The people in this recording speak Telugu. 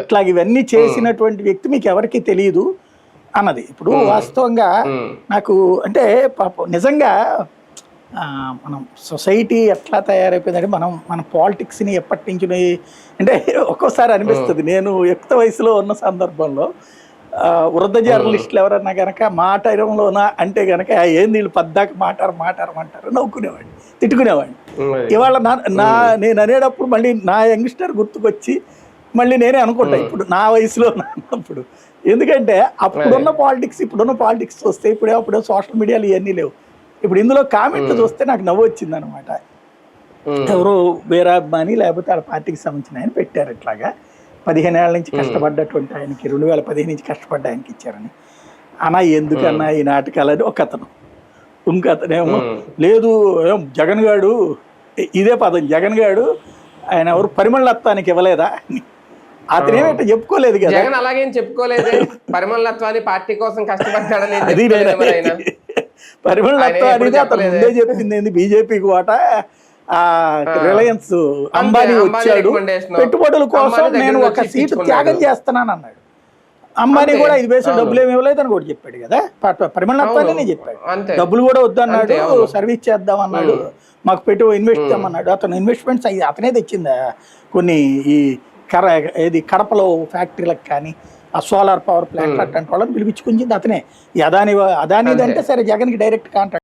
ఇట్లా ఇవన్నీ చేసినటువంటి వ్యక్తి మీకు ఎవరికి తెలియదు అన్నది. ఇప్పుడు వాస్తవంగా నాకు అంటే పాపం నిజంగా మనం సొసైటీ ఎట్లా తయారైపోయిందంటే మన పాలిటిక్స్ని ఎప్పటి నుంచి అంటే ఒక్కోసారి అనిపిస్తుంది. నేను యుక్త వయసులో ఉన్న సందర్భంలో వృద్ధ జర్నలిస్టులు ఎవరన్నా కనుక మాటరంలోనా అంటే కనుక ఏంది వీళ్ళు పద్దాక మాటారు నవ్వుకునేవాడిని, తిట్టుకునేవాడిని. ఇవాళ నేను అనేటప్పుడు మళ్ళీ నా యంగ్స్టర్ గుర్తుకొచ్చి మళ్ళీ నేనే అనుకుంటా ఇప్పుడు నా వయసులో అన్నప్పుడు. ఎందుకంటే అప్పుడున్న పాలిటిక్స్ ఇప్పుడున్న పాలిటిక్స్ చూస్తే అప్పుడే సోషల్ మీడియాలో ఇవన్నీ లేవు. ఇప్పుడు ఇందులో కామెంట్లు చూస్తే నాకు నవ్వు వచ్చింది అనమాట. ఎవరో వీరాభిమాని లేకపోతే వాళ్ళ పార్టీకి సంబంధించిన ఆయన పెట్టారు ఇట్లాగా 15 ఏళ్ళ నుంచి కష్టపడ్డటువంటి ఆయనకి 2015 నుంచి కష్టపడ్డ ఆయనకి ఇచ్చారని. అన్నా ఎందుకన్నా ఈ నాటకాలని ఒక అతను, ఇంకతనేమో లేదు జగన్ గారు ఇదే పదం, జగన్ గారు ఆయన ఎవరు పరిమళత్వానికి ఇవ్వలేదా అని. అతనేమిట చెప్పుకోలేదు కదా, జగన్ అలాగేం చెప్పుకోలేదు. పరిమళత్వాన్ని పార్టీ కోసం కష్టపడ్డాడని పరిమళత్వం అనేది అతను ముందే చెప్పింది ఏంది, బీజేపీకి వాటా రిలయన్స్ అంబానీ వచ్చాడు పెట్టుబడుల కోసం నేను ఒక సీటు త్యాగం చేస్తున్నాను అన్నాడు. అంబానీ కూడా 5 పైసలు డబ్బులు ఏమి ఇవ్వలేదు అని కూడా చెప్పాడు కదా. పరిమళత్వాన్ని చెప్పాడు, డబ్బులు కూడా వద్దన్నాడు, సర్వీస్ చేద్దాం అన్నాడు, మాకు ఇన్వెస్ట్ చేయమన్నాడు. అతను ఇన్వెస్ట్మెంట్స్ అతనే తెచ్చిందా కొన్ని ఈ కడపలో ఫ్యాక్టరీలకు కానీ ఆ సోలార్ పవర్ ప్లాంట్ అట్లాంటి వాళ్ళని పిలిపించుకుంది అతనే. అదాని అంటే సరే జగన్కి డైరెక్ట్ కాంట్రాక్ట్